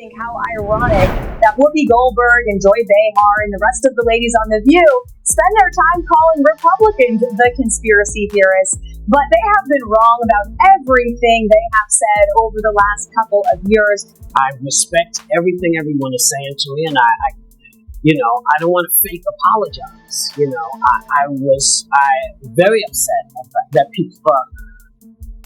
think how ironic that Whoopi Goldberg and Joy Behar and the rest of the ladies on The View spend their time calling Republicans the conspiracy theorists, but they have been wrong about everything they have said over the last couple of years. I respect everything everyone is saying to me, and I don't want to fake apologize. I was very upset that people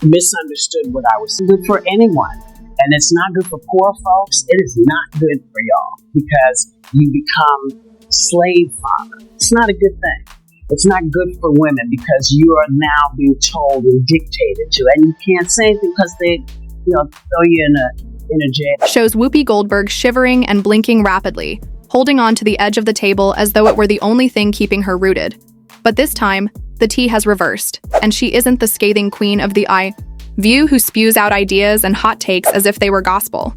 misunderstood what I was saying. Good for anyone, and it's not good for poor folks. It is not good for y'all because you become slave farmer. It's not a good thing. It's not good for women because you are now being told and dictated to, and you can't say anything because they, throw you in a jail. Shows Whoopi Goldberg shivering and blinking rapidly, holding on to the edge of the table as though it were the only thing keeping her rooted. But this time, the tea has reversed, and she isn't the scathing queen of the View who spews out ideas and hot takes as if they were gospel.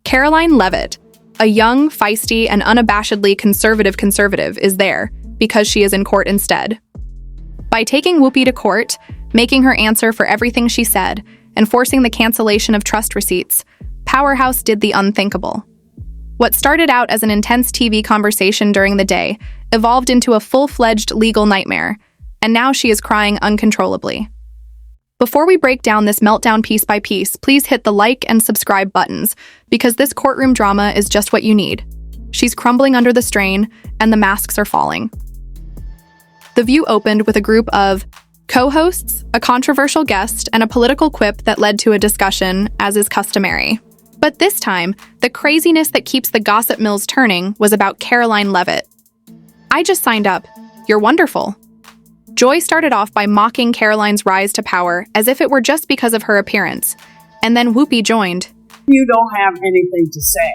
Karoline Leavitt, a young, feisty, and unabashedly conservative is there because she is in court instead. By taking Whoopi to court, making her answer for everything she said, and forcing the cancellation of trust receipts, Powerhouse did the unthinkable. What started out as an intense TV conversation during the day evolved into a full-fledged legal nightmare, and now she is crying uncontrollably. Before we break down this meltdown piece by piece, please hit the like and subscribe buttons, because this courtroom drama is just what you need. She's crumbling under the strain, and the masks are falling. The View opened with a group of co-hosts, a controversial guest, and a political quip that led to a discussion, as is customary. But this time, the craziness that keeps the gossip mills turning was about Karoline Leavitt. "I just signed up. You're wonderful." Joy started off by mocking Karoline's rise to power as if it were just because of her appearance, and then Whoopi joined. You don't have anything to say.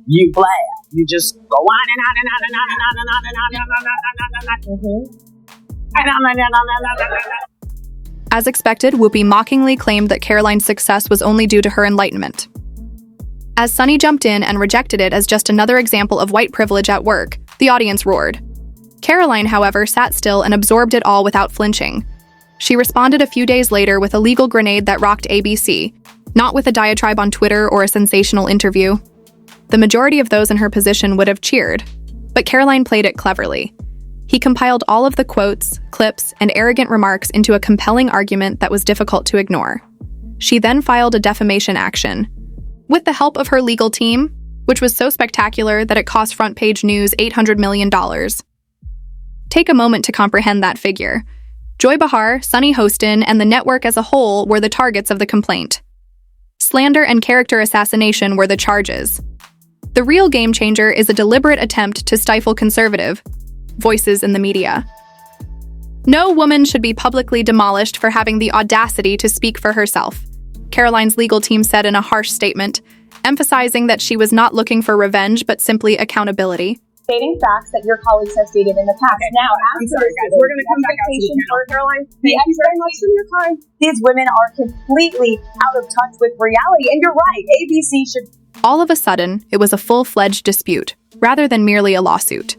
You blab. You just go on and on and on and on and on and on and on and on and on. As expected, Whoopi mockingly claimed that Karoline's success was only due to her enlightenment. As Sunny jumped in and rejected it as just another example of white privilege at work, the audience roared. Karoline, however, sat still and absorbed it all without flinching. She responded a few days later with a legal grenade that rocked ABC, not with a diatribe on Twitter or a sensational interview. The majority of those in her position would have cheered, but Karoline played it cleverly. He compiled all of the quotes, clips, and arrogant remarks into a compelling argument that was difficult to ignore. She then filed a defamation action. With the help of her legal team, which was so spectacular that it cost front page news $800 million. Take a moment to comprehend that figure. Joy Behar, Sunny Hostin, and the network as a whole were the targets of the complaint. Slander and character assassination were the charges. The real game changer is a deliberate attempt to stifle conservative voices in the media. No woman should be publicly demolished for having the audacity to speak for herself, Karoline's legal team said in a harsh statement, emphasizing that she was not looking for revenge but simply accountability. Stating facts that your colleagues have stated in the past. Okay. Now, after we're going to come back to Karoline. Thank you very much for your time. These women are completely out of touch with reality, and you're right. ABC should. All of a sudden, it was a full-fledged dispute, rather than merely a lawsuit.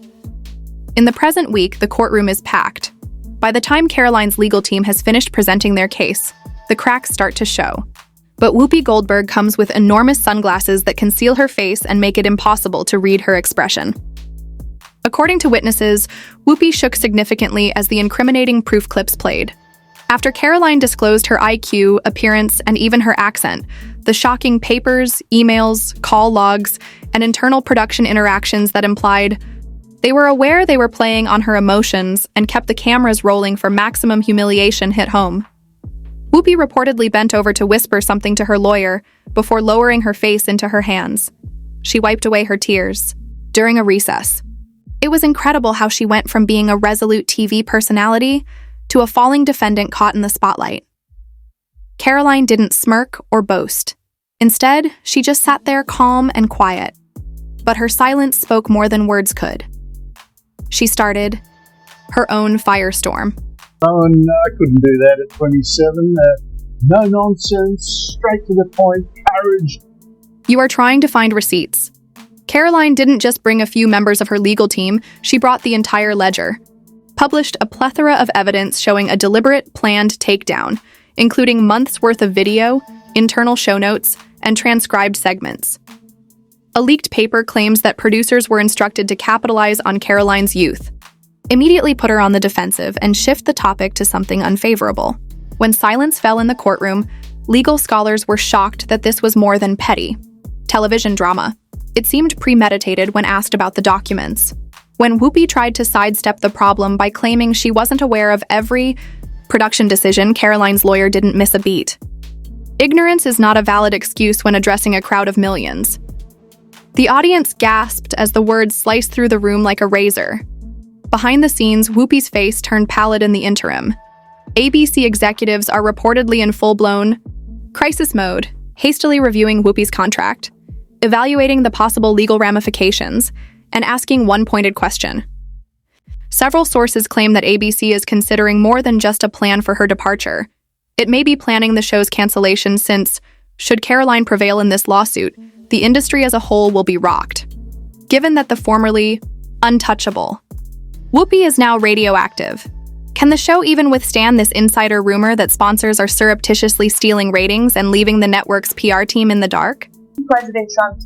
In the present week, the courtroom is packed. By the time Karoline's legal team has finished presenting their case, the cracks start to show. But Whoopi Goldberg comes with enormous sunglasses that conceal her face and make it impossible to read her expression. According to witnesses, Whoopi shook significantly as the incriminating proof clips played. After Karoline disclosed her IQ, appearance, and even her accent, the shocking papers, emails, call logs, and internal production interactions that implied they were aware they were playing on her emotions and kept the cameras rolling for maximum humiliation hit home. Whoopi reportedly bent over to whisper something to her lawyer before lowering her face into her hands. She wiped away her tears. During a recess, it was incredible how she went from being a resolute TV personality to a falling defendant caught in the spotlight. Karoline didn't smirk or boast. Instead, she just sat there calm and quiet. But her silence spoke more than words could. She started her own firestorm. Oh, no, I couldn't do that at 27. No nonsense, straight to the point, courage. You are trying to find receipts. Karoline didn't just bring a few members of her legal team, she brought the entire ledger. Published a plethora of evidence showing a deliberate, planned takedown, including months' worth of video, internal show notes, and transcribed segments. A leaked paper claims that producers were instructed to capitalize on Karoline's youth, immediately put her on the defensive, and shift the topic to something unfavorable. When silence fell in the courtroom, legal scholars were shocked that this was more than petty television drama. It seemed premeditated when asked about the documents. When Whoopi tried to sidestep the problem by claiming she wasn't aware of every production decision, Karoline's lawyer didn't miss a beat. Ignorance is not a valid excuse when addressing a crowd of millions. The audience gasped as the words sliced through the room like a razor. Behind the scenes, Whoopi's face turned pallid in the interim. ABC executives are reportedly in full-blown crisis mode, hastily reviewing Whoopi's contract, evaluating the possible legal ramifications, and asking one pointed question. Several sources claim that ABC is considering more than just a plan for her departure. It may be planning the show's cancellation since, should Karoline prevail in this lawsuit, the industry as a whole will be rocked. Given that the formerly untouchable Whoopi is now radioactive, can the show even withstand this insider rumor that sponsors are surreptitiously stealing ratings and leaving the network's PR team in the dark? President Trump,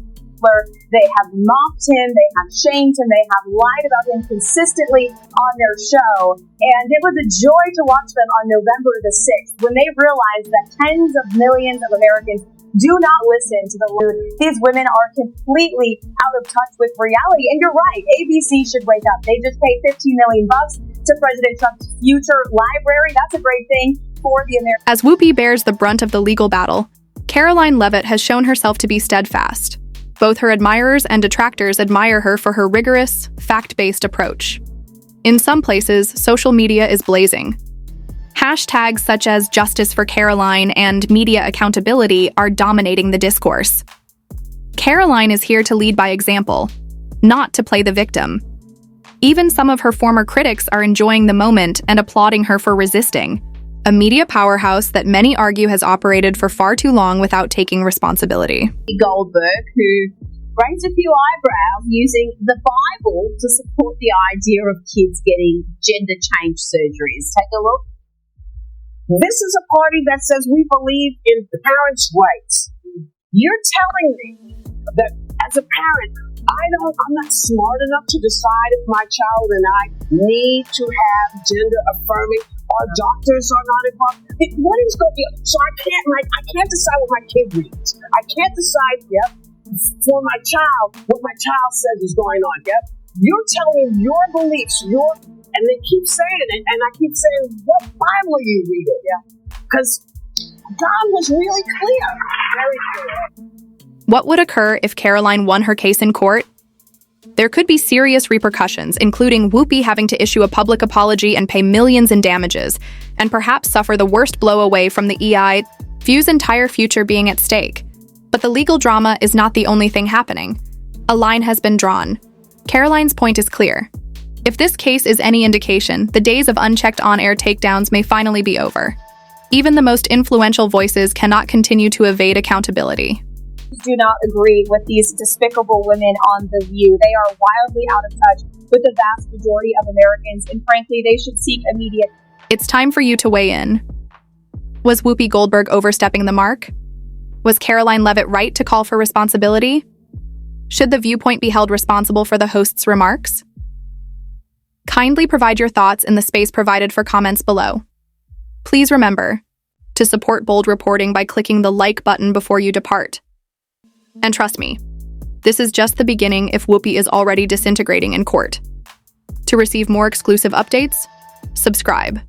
they have mocked him, they have shamed him, they have lied about him consistently on their show, and it was a joy to watch them on November the 6th when they realized that tens of millions of Americans do not listen to the news. These women are completely out of touch with reality, and you're right, ABC should wake up. They just paid $15 million to President Trump's future library. That's a great thing for the American. As Whoopi bears the brunt of the legal battle, Karoline Leavitt has shown herself to be steadfast. Both her admirers and detractors admire her for her rigorous, fact-based approach. In some places, social media is blazing. Hashtags such as Justice for Karoline and media accountability are dominating the discourse. Karoline is here to lead by example, not to play the victim. Even some of her former critics are enjoying the moment and applauding her for resisting, a media powerhouse that many argue has operated for far too long without taking responsibility. Whoopi Goldberg, who raised a few eyebrows using the Bible to support the idea of kids getting gender change surgeries. Take a look. This is a party that says we believe in parents' rights. You're telling me that as a parent, I'm not smart enough to decide if my child and I need to have gender affirming. Our doctors are not involved. What is going to be? So I can't decide what my kid reads. I can't decide, for my child, what my child says is going on. You're telling me your beliefs, and they keep saying it, and I keep saying, what Bible are you reading? Because God was really clear, very clear. What would occur if Karoline won her case in court? There could be serious repercussions, including Whoopi having to issue a public apology and pay millions in damages, and perhaps suffer the worst blow away from the EI's entire future being at stake. But the legal drama is not the only thing happening. A line has been drawn. Karoline's point is clear. If this case is any indication, the days of unchecked on-air takedowns may finally be over. Even the most influential voices cannot continue to evade accountability. Do not agree with these despicable women on The View. They are wildly out of touch with the vast majority of Americans, and frankly, they should seek immediate. It's time for you to weigh in. Was Whoopi Goldberg overstepping the mark? Was Karoline Leavitt right to call for responsibility? Should the Viewpoint be held responsible for the host's remarks? Kindly provide your thoughts in the space provided for comments below. Please remember to support bold reporting by clicking the like button before you depart. And trust me, this is just the beginning if Whoopi is already disintegrating in court. To receive more exclusive updates, subscribe.